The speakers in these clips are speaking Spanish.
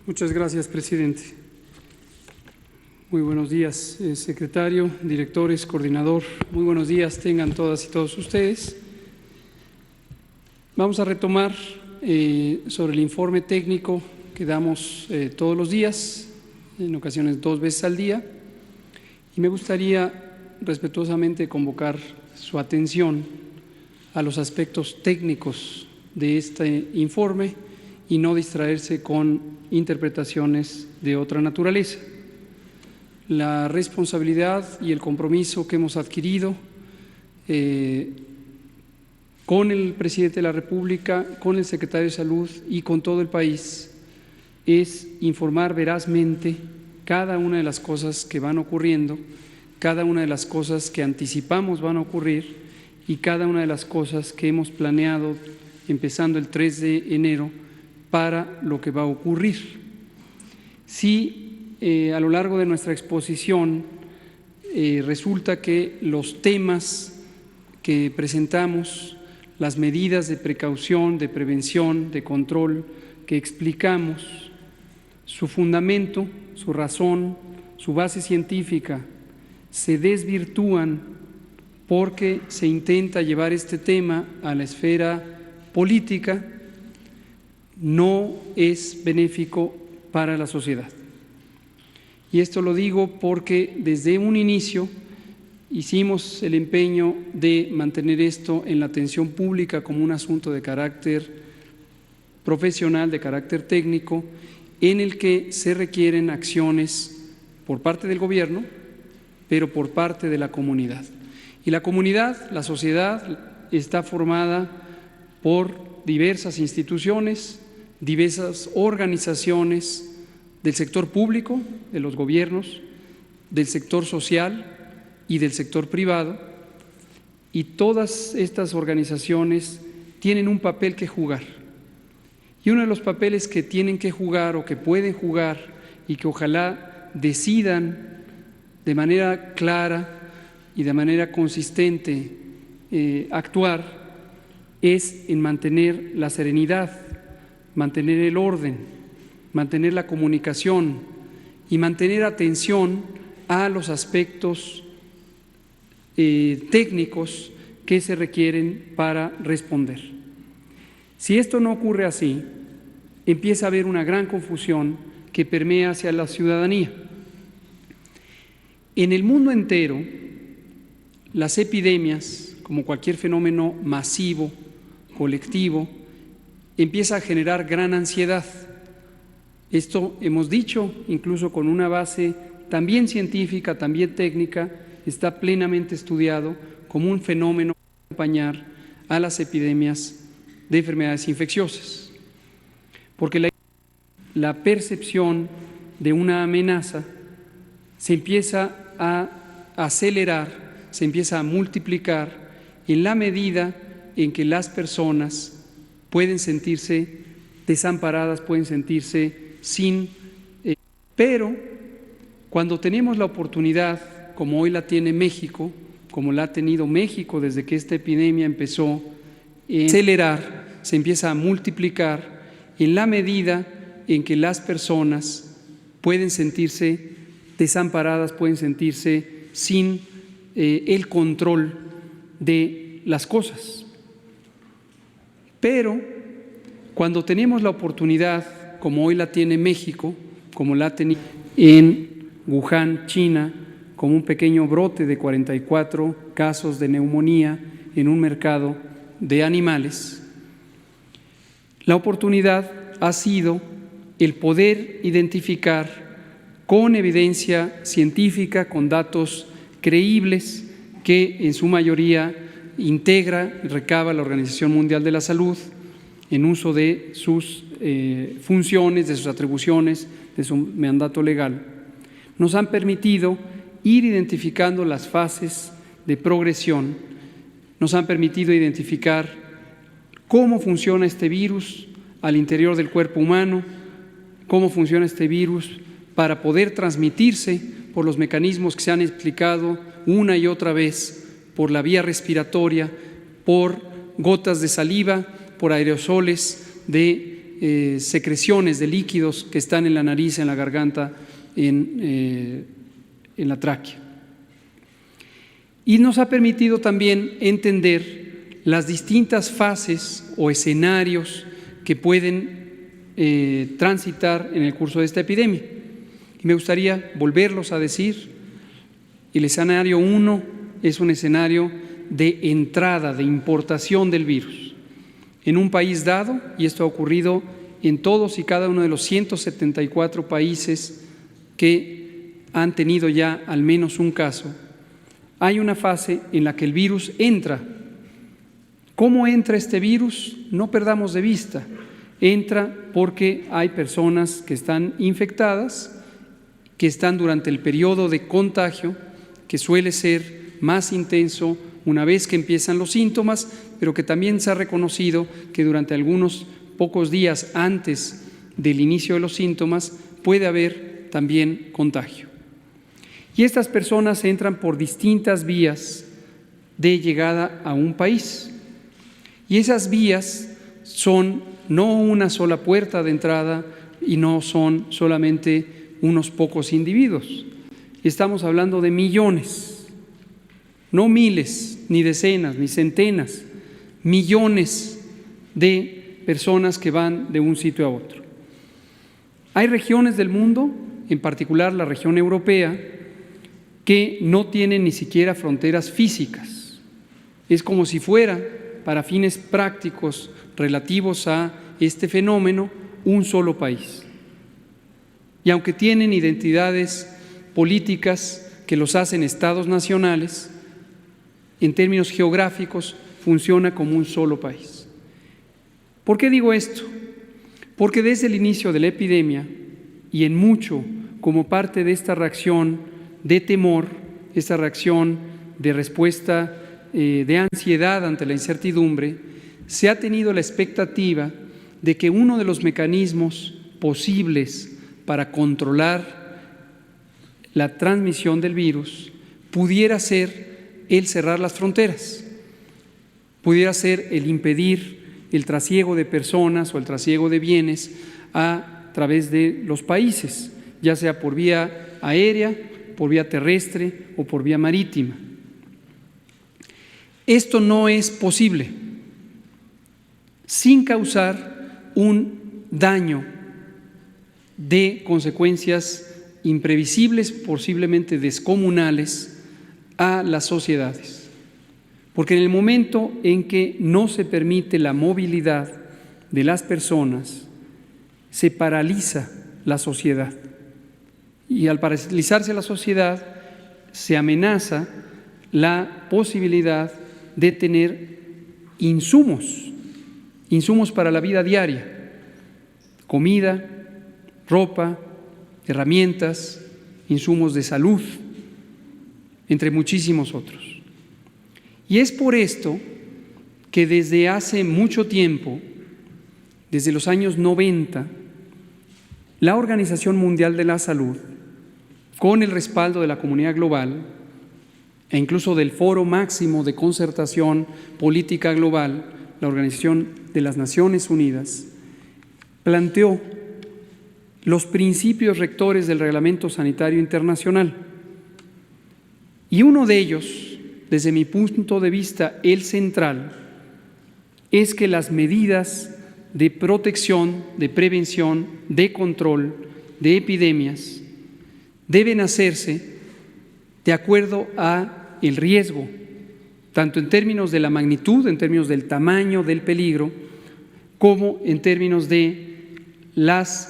Muchas gracias, presidente. Muy buenos días, secretario, directores, coordinador. Muy buenos días tengan todas y todos ustedes. Vamos a retomar sobre el informe técnico que damos todos los días, en ocasiones 2 veces al día, y me gustaría respetuosamente convocar su atención a los aspectos técnicos de este informe y no distraerse con interpretaciones de otra naturaleza. La responsabilidad y el compromiso que hemos adquirido con el presidente de la República, con el secretario de Salud y con todo el país es informar verazmente cada una de las cosas que van ocurriendo, cada una de las cosas que anticipamos van a ocurrir y cada una de las cosas que hemos planeado empezando el 3 de enero para lo que va a ocurrir. Si a lo largo de nuestra exposición resulta que los temas que presentamos, las medidas de precaución, de prevención, de control que explicamos, su fundamento, su razón, su base científica, se desvirtúan porque se intenta llevar este tema a la esfera política, no es benéfico para la sociedad. Y esto lo digo porque desde un inicio hicimos el empeño de mantener esto en la atención pública como un asunto de carácter profesional, de carácter técnico, en el que se requieren acciones por parte del gobierno, pero por parte de la comunidad. Y la comunidad, la sociedad, está formada por diversas instituciones, diversas organizaciones del sector público, de los gobiernos, del sector social y del sector privado, y todas estas organizaciones tienen un papel que jugar. Y uno de los papeles que tienen que jugar o que pueden jugar y que ojalá decidan de manera clara y de manera consistente actuar es en mantener la serenidad, mantener el orden, mantener la comunicación y mantener atención a los aspectos técnicos que se requieren para responder. Si esto no ocurre así, empieza a haber una gran confusión que permea hacia la ciudadanía. En el mundo entero, las epidemias, como cualquier fenómeno masivo, colectivo, empieza a generar gran ansiedad. Esto hemos dicho, incluso con una base también científica, también técnica, está plenamente estudiado como un fenómeno que va a acompañar a las epidemias de enfermedades infecciosas. Porque la percepción de una amenaza se empieza a acelerar, se empieza a multiplicar en la medida en que las personas pueden sentirse desamparadas, pueden sentirse sin… pero cuando tenemos la oportunidad, como hoy la tiene México, como la ha tenido México desde que esta epidemia empezó a acelerar, se empieza a multiplicar en la medida en que las personas pueden sentirse desamparadas, pueden sentirse sin el control de las cosas. Pero cuando tenemos la oportunidad, como hoy la tiene México, como la ha tenido en Wuhan, China, como un pequeño brote de 44 casos de neumonía en un mercado de animales, la oportunidad ha sido el poder identificar con evidencia científica, con datos creíbles que en su mayoría integra y recaba la Organización Mundial de la Salud en uso de sus funciones, de sus atribuciones, de su mandato legal, nos han permitido ir identificando las fases de progresión, nos han permitido identificar cómo funciona este virus al interior del cuerpo humano, cómo funciona este virus para poder transmitirse por los mecanismos que se han explicado una y otra vez, por la vía respiratoria, por gotas de saliva, por aerosoles de de secreciones de líquidos que están en la nariz, en la garganta, en la tráquea. Y nos ha permitido también entender las distintas fases o escenarios que pueden transitar en el curso de esta epidemia. Y me gustaría volverlos a decir. El escenario 1 es un escenario de entrada, de importación del virus en un país dado, y esto ha ocurrido en todos y cada uno de los 174 países que han tenido ya al menos un caso. Hay una fase en la que el virus entra. ¿Cómo entra este virus? No perdamos de vista. Entra porque hay personas que están infectadas, que están durante el periodo de contagio, que suele ser más intenso una vez que empiezan los síntomas, pero que también se ha reconocido que durante algunos pocos días antes del inicio de los síntomas puede haber también contagio. Y estas personas entran por distintas vías de llegada a un país. Y esas vías son no una sola puerta de entrada y no son solamente unos pocos individuos. Estamos hablando de millones, no miles, ni decenas, ni centenas, millones de personas que van de un sitio a otro. Hay regiones del mundo, en particular la región europea, que no tienen ni siquiera fronteras físicas. Es como si fuera, para fines prácticos relativos a este fenómeno, un solo país. Y aunque tienen identidades políticas que los hacen estados nacionales, en términos geográficos funciona como un solo país. ¿Por qué digo esto? Porque desde el inicio de la epidemia, y en mucho como parte de esta reacción de temor, esta reacción de respuesta de ansiedad ante la incertidumbre, se ha tenido la expectativa de que uno de los mecanismos posibles para controlar la transmisión del virus pudiera ser el cerrar las fronteras, pudiera ser el impedir el trasiego de personas o el trasiego de bienes a través de los países, ya sea por vía aérea, por vía terrestre o por vía marítima. Esto no es posible sin causar un daño de consecuencias imprevisibles, posiblemente descomunales, a las sociedades. Porque en el momento en que no se permite la movilidad de las personas, se paraliza la sociedad. Y al paralizarse la sociedad, se amenaza la posibilidad de tener insumos para la vida diaria, comida, ropa, herramientas, insumos de salud, entre muchísimos otros. Y es por esto que desde hace mucho tiempo, desde los años 90, la Organización Mundial de la Salud, con el respaldo de la comunidad global e incluso del Foro Máximo de Concertación Política Global, la Organización de las Naciones Unidas, planteó los principios rectores del Reglamento Sanitario Internacional. Y uno de ellos, desde mi punto de vista, el central, es que las medidas de protección, de prevención, de control de epidemias deben hacerse de acuerdo a el riesgo, tanto en términos de la magnitud, en términos del tamaño del peligro, como en términos de los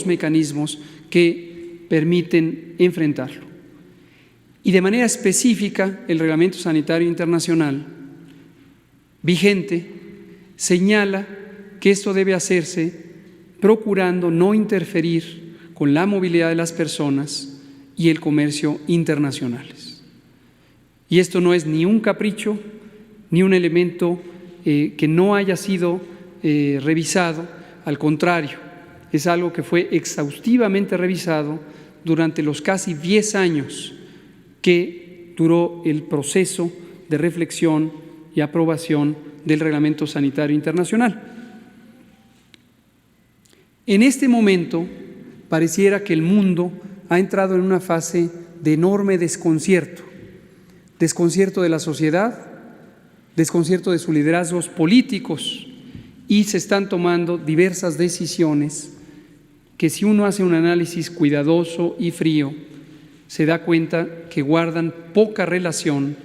mecanismos que permiten enfrentarlo. Y de manera específica, el Reglamento Sanitario Internacional vigente señala que esto debe hacerse procurando no interferir con la movilidad de las personas y el comercio internacionales. Y esto no es ni un capricho, ni un elemento que no haya sido revisado, al contrario, es algo que fue exhaustivamente revisado durante los casi 10 años que duró el proceso de reflexión y aprobación del Reglamento Sanitario Internacional. En este momento pareciera que el mundo ha entrado en una fase de enorme desconcierto de la sociedad, desconcierto de sus liderazgos políticos, y se están tomando diversas decisiones que, si uno hace un análisis cuidadoso y frío, se da cuenta que guardan poca relación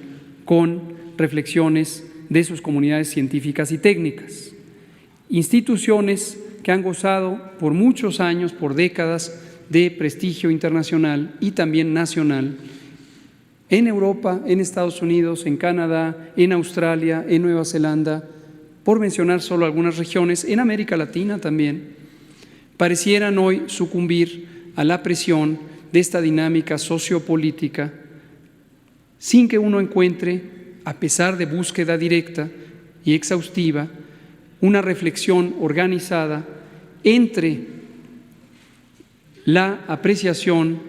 con reflexiones de sus comunidades científicas y técnicas. Instituciones que han gozado por muchos años, por décadas, de prestigio internacional y también nacional, en Europa, en Estados Unidos, en Canadá, en Australia, en Nueva Zelanda, por mencionar solo algunas regiones, en América Latina también, parecieran hoy sucumbir a la presión de esta dinámica sociopolítica, sin que uno encuentre, a pesar de búsqueda directa y exhaustiva, una reflexión organizada entre la apreciación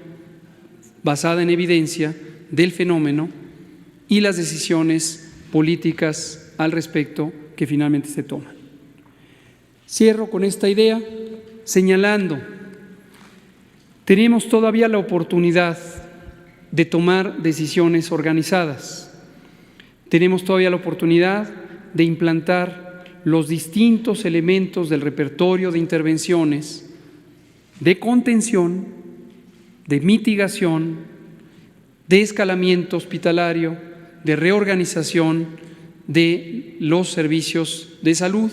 basada en evidencia del fenómeno y las decisiones políticas al respecto que finalmente se toman. Cierro con esta idea señalando: tenemos todavía la oportunidad de tomar decisiones organizadas. Tenemos todavía la oportunidad de implantar los distintos elementos del repertorio de intervenciones de contención, de mitigación, de escalamiento hospitalario, de reorganización de los servicios de salud,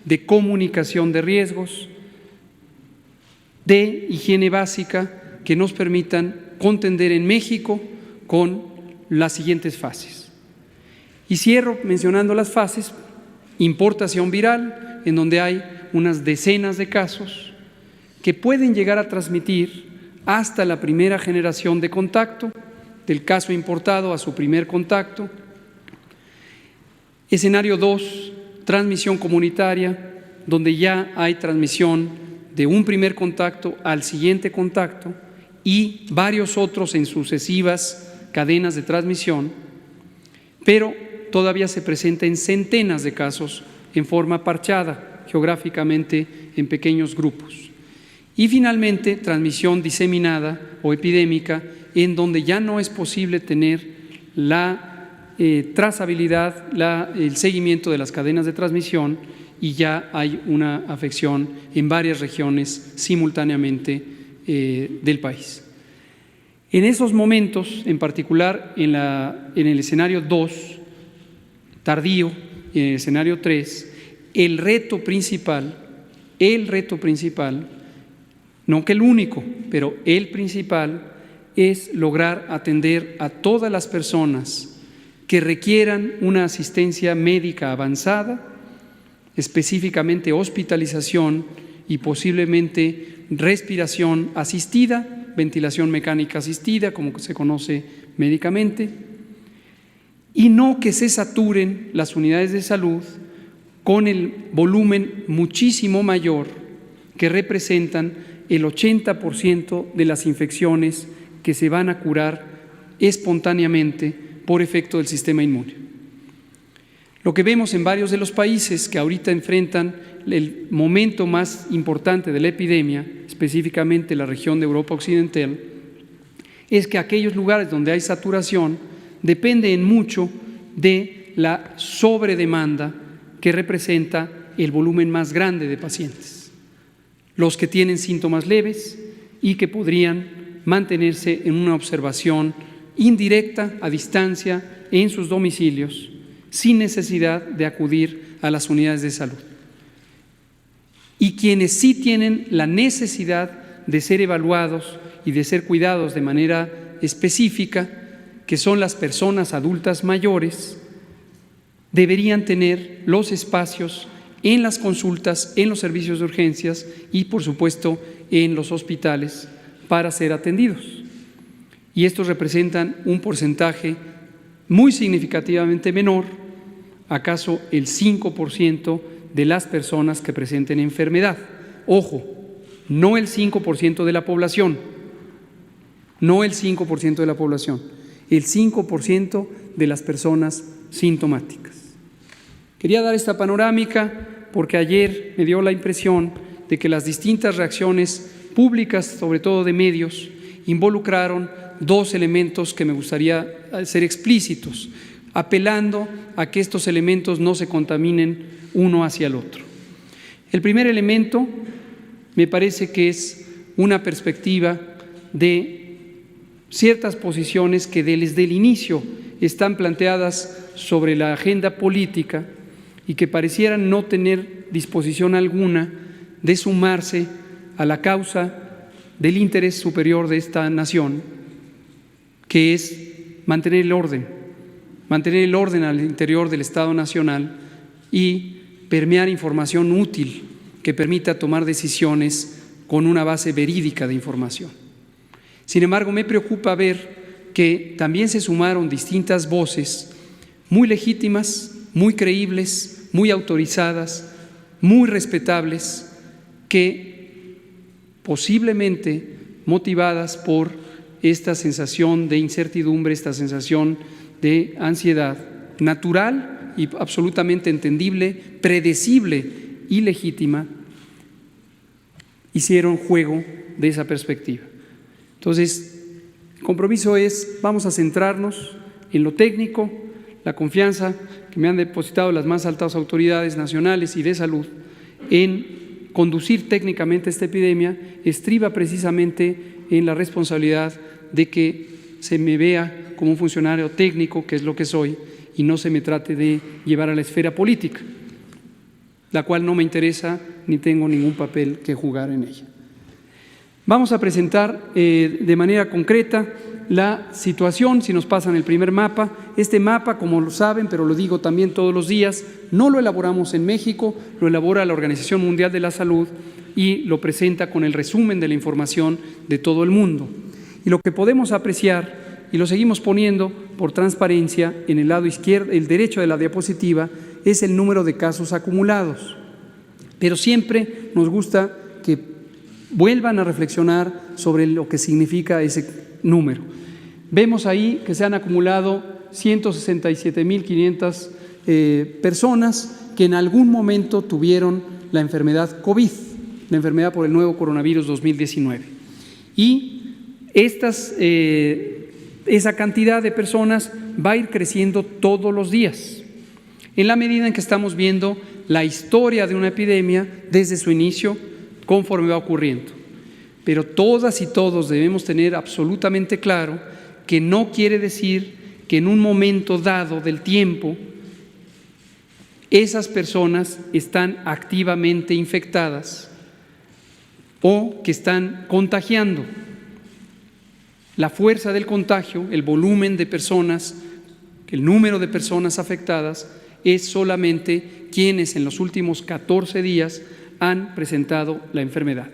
de comunicación de riesgos, de higiene básica, que nos permitan contender en México con las siguientes fases. Y cierro mencionando las fases: importación viral, en donde hay unas decenas de casos que pueden llegar a transmitir hasta la primera generación de contacto, del caso importado a su primer contacto. Escenario 2, transmisión comunitaria, donde ya hay transmisión de un primer contacto al siguiente contacto y varios otros en sucesivas cadenas de transmisión, pero todavía se presenta en centenas de casos en forma parchada, geográficamente en pequeños grupos. Y finalmente, transmisión diseminada o epidémica, en donde ya no es posible tener la trazabilidad, el seguimiento de las cadenas de transmisión, y ya hay una afección en varias regiones simultáneamente del país. En esos momentos, en particular en el escenario 2, tardío, y en el escenario 3, el reto principal, no que el único, pero el principal, es lograr atender a todas las personas que requieran una asistencia médica avanzada, específicamente hospitalización y posiblemente respiración asistida, ventilación mecánica asistida, como se conoce médicamente, y no que se saturen las unidades de salud con el volumen muchísimo mayor que representan el 80% de las infecciones que se van a curar espontáneamente por efecto del sistema inmune. Lo que vemos en varios de los países que ahorita enfrentan el momento más importante de la epidemia, específicamente la región de Europa Occidental, es que aquellos lugares donde hay saturación dependen mucho de la sobredemanda que representa el volumen más grande de pacientes, los que tienen síntomas leves y que podrían mantenerse en una observación indirecta, a distancia, en sus domicilios, sin necesidad de acudir a las unidades de salud. Y quienes sí tienen la necesidad de ser evaluados y de ser cuidados de manera específica, que son las personas adultas mayores, deberían tener los espacios en las consultas, en los servicios de urgencias y, por supuesto, en los hospitales para ser atendidos. Y estos representan un porcentaje muy significativamente menor, acaso el 5% de las personas que presenten enfermedad. Ojo, no el 5% de la población, no el 5% de la población, el 5% de las personas sintomáticas. Quería dar esta panorámica porque ayer me dio la impresión de que las distintas reacciones públicas, sobre todo de medios, involucraron dos elementos que me gustaría ser explícitos, apelando a que estos elementos no se contaminen uno hacia el otro. El primer elemento me parece que es una perspectiva de ciertas posiciones que desde el inicio están planteadas sobre la agenda política y que parecieran no tener disposición alguna de sumarse a la causa del interés superior de esta nación, que es mantener el orden al interior del Estado Nacional y permear información útil que permita tomar decisiones con una base verídica de información. Sin embargo, me preocupa ver que también se sumaron distintas voces muy legítimas, muy creíbles, muy autorizadas, muy respetables, que posiblemente motivadas por esta sensación de incertidumbre, esta sensación de ansiedad natural y absolutamente entendible, predecible y legítima, hicieron juego de esa perspectiva. Entonces, el compromiso es, vamos a centrarnos en lo técnico, la confianza que me han depositado las más altas autoridades nacionales y de salud en conducir técnicamente esta epidemia, estriba precisamente en la responsabilidad de que se me vea como un funcionario técnico, que es lo que soy, y no se me trate de llevar a la esfera política, la cual no me interesa ni tengo ningún papel que jugar en ella. Vamos a presentar de manera concreta la situación, si nos pasan el primer mapa. Este mapa, como lo saben, pero lo digo también todos los días, no lo elaboramos en México, lo elabora la Organización Mundial de la Salud y lo presenta con el resumen de la información de todo el mundo. Y lo que podemos apreciar, y lo seguimos poniendo por transparencia en el lado izquierdo, el derecho de la diapositiva, es el número de casos acumulados. Pero siempre nos gusta que vuelvan a reflexionar sobre lo que significa ese número. Vemos ahí que se han acumulado 167.500 personas que en algún momento tuvieron la enfermedad COVID, la enfermedad por el nuevo coronavirus 2019. Y esa cantidad de personas va a ir creciendo todos los días, en la medida en que estamos viendo la historia de una epidemia desde su inicio, conforme va ocurriendo. Pero todas y todos debemos tener absolutamente claro que no quiere decir que en un momento dado del tiempo esas personas están activamente infectadas o que están contagiando. La fuerza del contagio, el volumen de personas, el número de personas afectadas es solamente quienes en los últimos 14 días han presentado la enfermedad,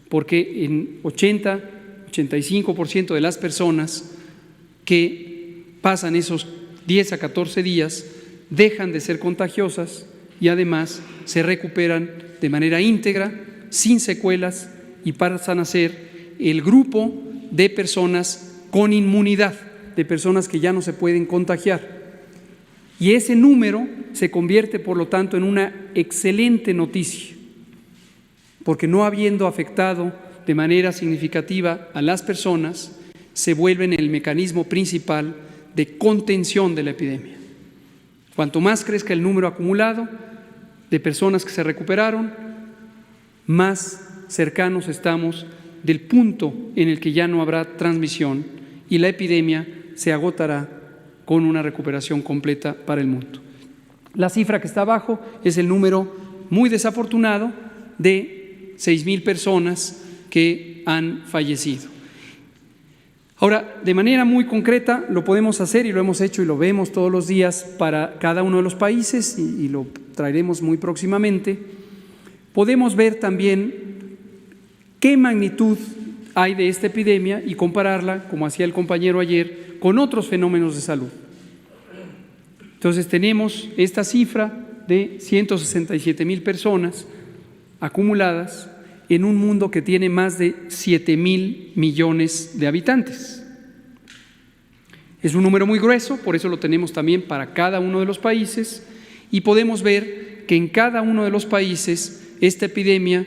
porque en 80-85% de las personas que pasan esos 10 a 14 días dejan de ser contagiosas y además se recuperan de manera íntegra, sin secuelas, y pasan a ser el grupo de personas con inmunidad, de personas que ya no se pueden contagiar. Y ese número se convierte, por lo tanto, en una excelente noticia, porque no habiendo afectado de manera significativa a las personas, se vuelven el mecanismo principal de contención de la epidemia. Cuanto más crezca el número acumulado de personas que se recuperaron, más cercanos estamos del punto en el que ya no habrá transmisión y la epidemia se agotará con una recuperación completa para el mundo. La cifra que está abajo es el número muy desafortunado de 6,000 personas que han fallecido. Ahora, de manera muy concreta, lo podemos hacer y lo hemos hecho y lo vemos todos los días para cada uno de los países y lo traeremos muy próximamente. Podemos ver también qué magnitud hay de esta epidemia y compararla, como hacía el compañero ayer, con otros fenómenos de salud. Entonces tenemos esta cifra de 167,000 personas acumuladas en un mundo que tiene más de 7,000 millones de habitantes. Es un número muy grueso, por eso lo tenemos también para cada uno de los países, y podemos ver que en cada uno de los países esta epidemia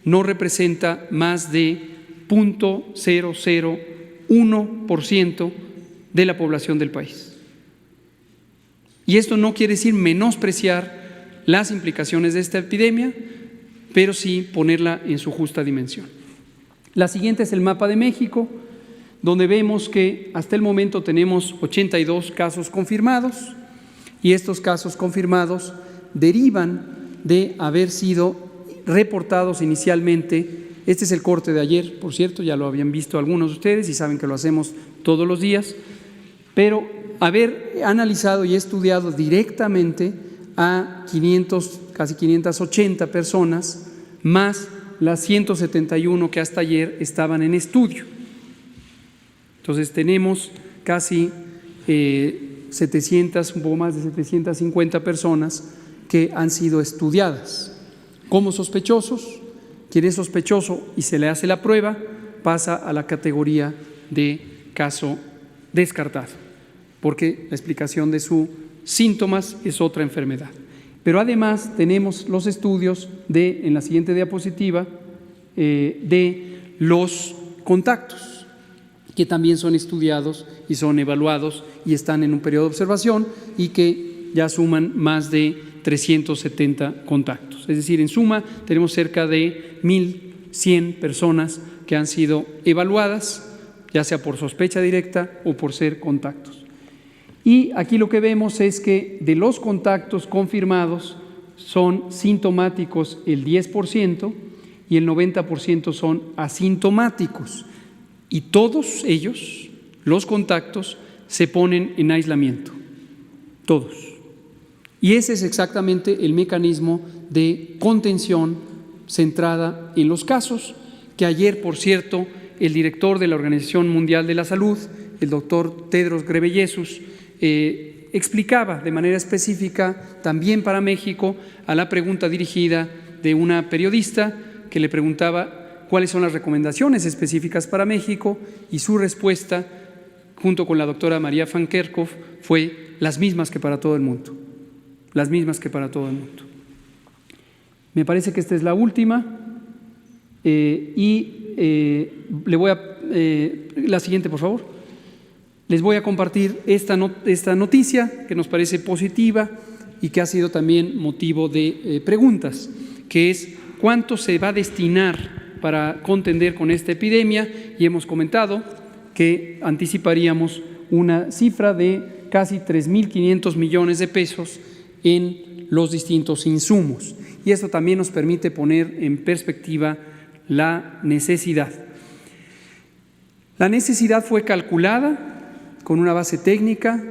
no representa más de 0.001% de la población del país. Y esto no quiere decir menospreciar las implicaciones de esta epidemia, pero sí ponerla en su justa dimensión. La siguiente es el mapa de México, donde vemos que hasta el momento tenemos 82 casos confirmados, y estos casos confirmados derivan de haber sido reportados inicialmente. Este es el corte de ayer, por cierto, ya lo habían visto algunos de ustedes y saben que lo hacemos todos los días, pero haber analizado y estudiado directamente a 500, casi 580 personas, más las 171 que hasta ayer estaban en estudio. Entonces tenemos casi 700, un poco más de 750 personas que han sido estudiadas como sospechosos. Quien es sospechoso y se le hace la prueba pasa a la categoría de caso descartado, porque la explicación de sus síntomas es otra enfermedad. Pero además tenemos los estudios en la siguiente diapositiva, de los contactos, que también son estudiados y son evaluados y están en un periodo de observación y que ya suman más de 370 contactos. Es decir, en suma tenemos cerca de 1.100 personas que han sido evaluadas, ya sea por sospecha directa o por ser contactos. Y aquí lo que vemos es que de los contactos confirmados son sintomáticos el 10% y el 90% son asintomáticos. Y todos ellos, los contactos, se ponen en aislamiento. Todos. Y ese es exactamente el mecanismo de contención centrada en los casos, que ayer, por cierto, el director de la Organización Mundial de la Salud, el doctor Tedros Ghebreyesus, explicaba de manera específica también para México a la pregunta dirigida de una periodista que le preguntaba cuáles son las recomendaciones específicas para México, y su respuesta, junto con la doctora María Van Kerkhove, fue las mismas que para todo el mundo. Las mismas que para todo el mundo. Me parece que esta es la última, le voy a… la siguiente, por favor. Les voy a compartir esta noticia que nos parece positiva y que ha sido también motivo de preguntas, que es cuánto se va a destinar para contender con esta epidemia, y hemos comentado que anticiparíamos una cifra de casi 3.500 millones de pesos en los distintos insumos, y esto también nos permite poner en perspectiva la necesidad. La necesidad fue calculada con una base técnica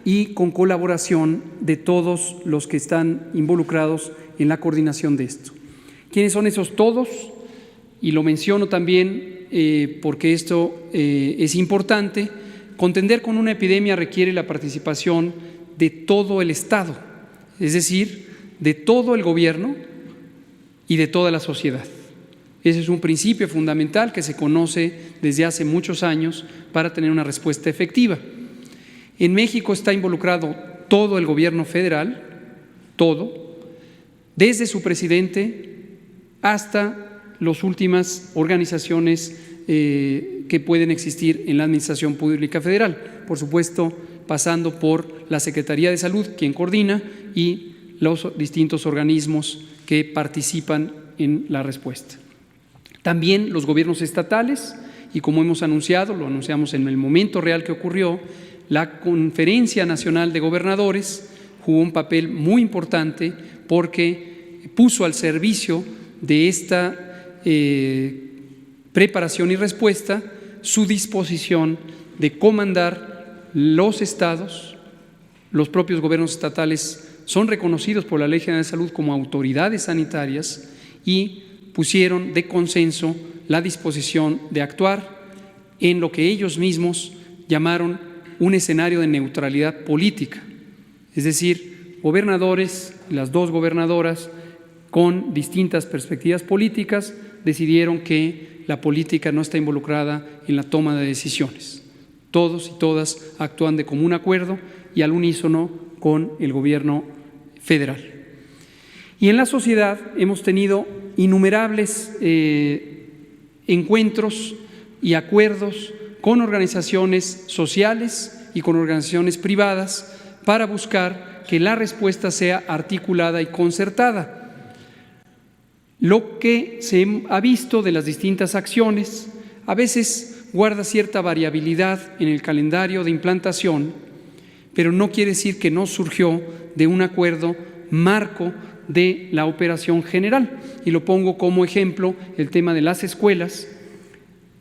y con colaboración de todos los que están involucrados en la coordinación de esto. ¿Quiénes son esos todos? Y lo menciono también porque esto es importante. Contender con una epidemia requiere la participación de todo el Estado, es decir, de todo el gobierno y de toda la sociedad. Ese es un principio fundamental que se conoce desde hace muchos años para tener una respuesta efectiva. En México está involucrado todo el gobierno federal, todo, desde su presidente hasta las últimas organizaciones que pueden existir en la Administración Pública Federal, por supuesto pasando por la Secretaría de Salud, quien coordina, y los distintos organismos que participan en la respuesta. También los gobiernos estatales, y como hemos anunciado, lo anunciamos en el momento real que ocurrió, la Conferencia Nacional de Gobernadores jugó un papel muy importante porque puso al servicio de esta preparación y respuesta su disposición de comandar los estados. Los propios gobiernos estatales son reconocidos por la Ley General de Salud como autoridades sanitarias y pusieron de consenso la disposición de actuar en lo que ellos mismos llamaron un escenario de neutralidad política, es decir, gobernadores, las dos gobernadoras con distintas perspectivas políticas decidieron que la política no está involucrada en la toma de decisiones. Todos y todas actúan de común acuerdo y al unísono con el gobierno federal. Y en la sociedad hemos tenido innumerables encuentros y acuerdos con organizaciones sociales y con organizaciones privadas para buscar que la respuesta sea articulada y concertada. Lo que se ha visto de las distintas acciones a veces guarda cierta variabilidad en el calendario de implantación, pero no quiere decir que no surgió de un acuerdo marco de la operación general. Y lo pongo como ejemplo el tema de las escuelas.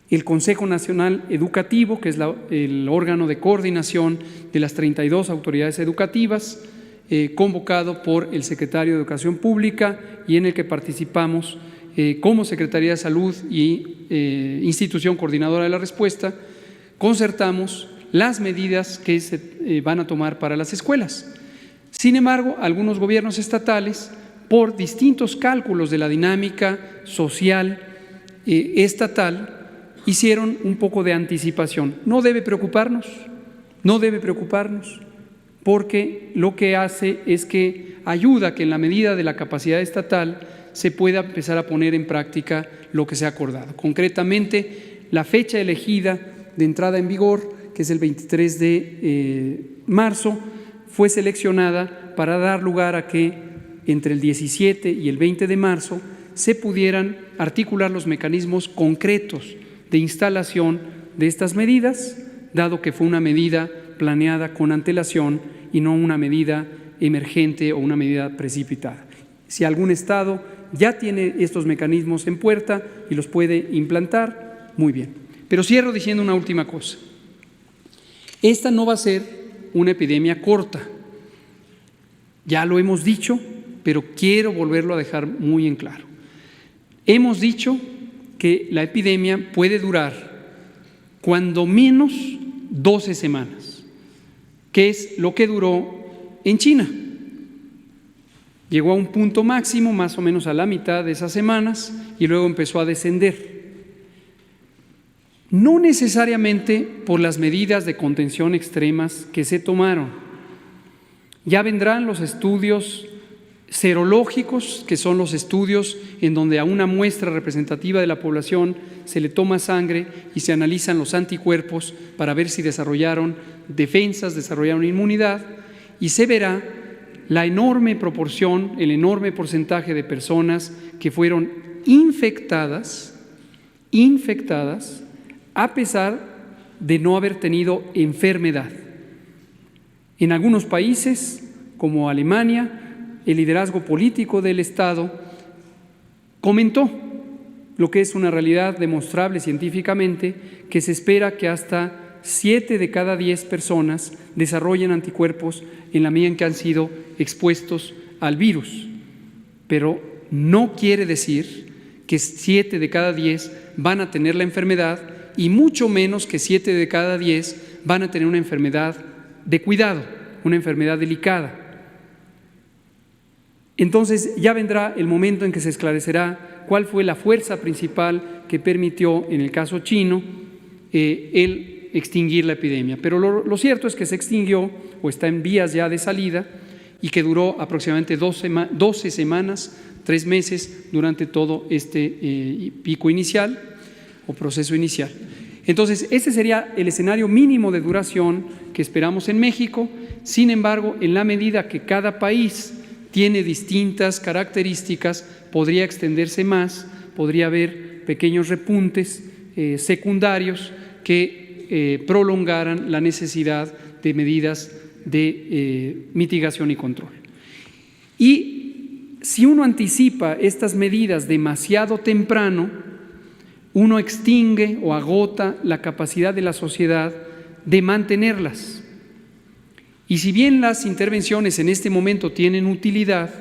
El Consejo Nacional Educativo, que es el órgano de coordinación de las 32 autoridades educativas, convocado por el secretario de Educación Pública y en el que participamos como Secretaría de Salud y institución coordinadora de la respuesta, concertamos las medidas que se van a tomar para las escuelas. Sin embargo, algunos gobiernos estatales, por distintos cálculos de la dinámica social estatal, hicieron un poco de anticipación. No debe preocuparnos, porque lo que hace es que ayuda a que en la medida de la capacidad estatal se pueda empezar a poner en práctica lo que se ha acordado. Concretamente, la fecha elegida de entrada en vigor, que es el 23 de marzo, fue seleccionada para dar lugar a que entre el 17 y el 20 de marzo se pudieran articular los mecanismos concretos de instalación de estas medidas, dado que fue una medida planeada con antelación y no una medida emergente o una medida precipitada. Si algún estado ya tiene estos mecanismos en puerta y los puede implantar, muy bien. Pero cierro diciendo una última cosa. Esta no va a ser una epidemia corta. Ya lo hemos dicho, pero quiero volverlo a dejar muy en claro. Hemos dicho que la epidemia puede durar cuando menos 12 semanas, que es lo que duró en China. Llegó a un punto máximo, más o menos a la mitad de esas semanas, y luego empezó a descender. No necesariamente por las medidas de contención extremas que se tomaron. Ya vendrán los estudios serológicos, que son los estudios en donde a una muestra representativa de la población se le toma sangre y se analizan los anticuerpos para ver si desarrollaron defensas, desarrollaron inmunidad, y se verá la enorme proporción, el enorme porcentaje de personas que fueron infectadas a pesar de no haber tenido enfermedad. En algunos países, como Alemania, el liderazgo político del Estado comentó lo que es una realidad demostrable científicamente, que se espera que hasta 7 de cada 10 personas desarrollen anticuerpos en la medida en que han sido expuestos al virus. Pero no quiere decir que 7 de cada 10 van a tener la enfermedad, y mucho menos que 7 de cada 10 van a tener una enfermedad de cuidado, una enfermedad delicada. Entonces ya vendrá el momento en que se esclarecerá cuál fue la fuerza principal que permitió, en el caso chino, el extinguir la epidemia. Pero lo cierto es que se extinguió o está en vías ya de salida, y que duró aproximadamente 12 semanas, 3 meses durante todo este pico inicial o proceso inicial. Entonces, ese sería el escenario mínimo de duración que esperamos en México. Sin embargo, en la medida que cada país tiene distintas características, podría extenderse más, podría haber pequeños repuntes secundarios que prolongaran la necesidad de medidas de mitigación y control. Y si uno anticipa estas medidas demasiado temprano, uno extingue o agota la capacidad de la sociedad de mantenerlas. Y si bien las intervenciones en este momento tienen utilidad,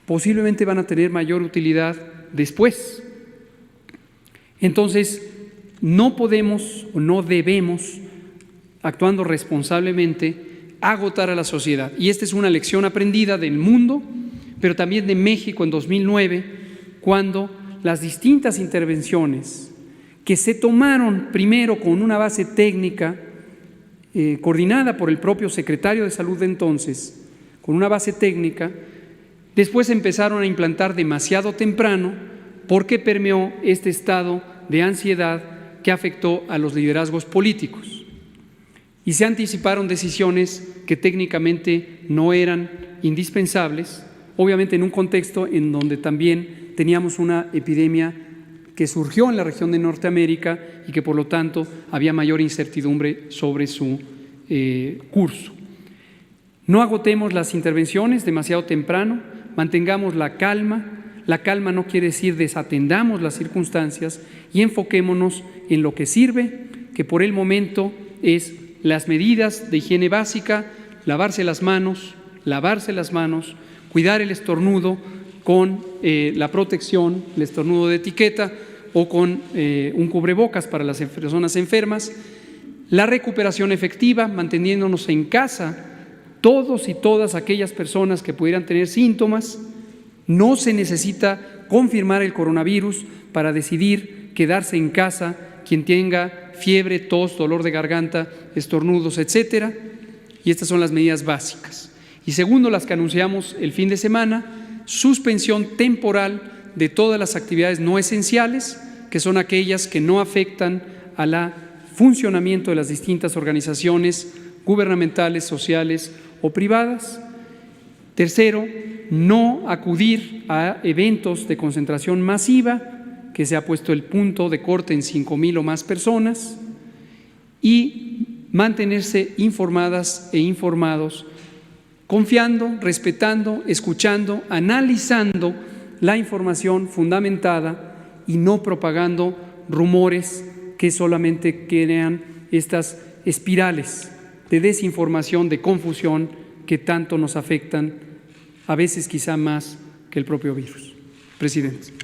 posiblemente van a tener mayor utilidad después. Entonces, no podemos o no debemos, actuando responsablemente, agotar a la sociedad. Y esta es una lección aprendida del mundo, pero también de México en 2009, cuando las distintas intervenciones que se tomaron primero con una base técnica coordinada por el propio secretario de Salud de entonces, con una base técnica, Después empezaron a implantar demasiado temprano porque permeó este estado de ansiedad que afectó a los liderazgos políticos. Y se anticiparon decisiones que técnicamente no eran indispensables, obviamente en un contexto en donde también teníamos una epidemia que surgió en la región de Norteamérica y que por lo tanto había mayor incertidumbre sobre su curso. No agotemos las intervenciones demasiado temprano, mantengamos la calma. La calma no quiere decir desatendamos las circunstancias y enfoquémonos en lo que sirve, que por el momento es las medidas de higiene básica, lavarse las manos, cuidar el estornudo con la protección, el estornudo de etiqueta o con un cubrebocas para las personas enfermas, la recuperación efectiva, manteniéndonos en casa, todos y todas aquellas personas que pudieran tener síntomas. No se necesita confirmar el coronavirus para decidir quedarse en casa quien tenga fiebre, tos, dolor de garganta, estornudos, etcétera. Y estas son las medidas básicas. Y segundo, las que anunciamos el fin de semana, suspensión temporal de todas las actividades no esenciales, que son aquellas que no afectan al funcionamiento de las distintas organizaciones gubernamentales, sociales o privadas. Tercero, no acudir a eventos de concentración masiva, que se ha puesto el punto de corte en 5,000 o más personas, y mantenerse informadas e informados, confiando, respetando, escuchando, analizando la información fundamentada y no propagando rumores que solamente crean estas espirales de desinformación, de confusión que tanto nos afectan, a veces quizá más que el propio virus. Presidente.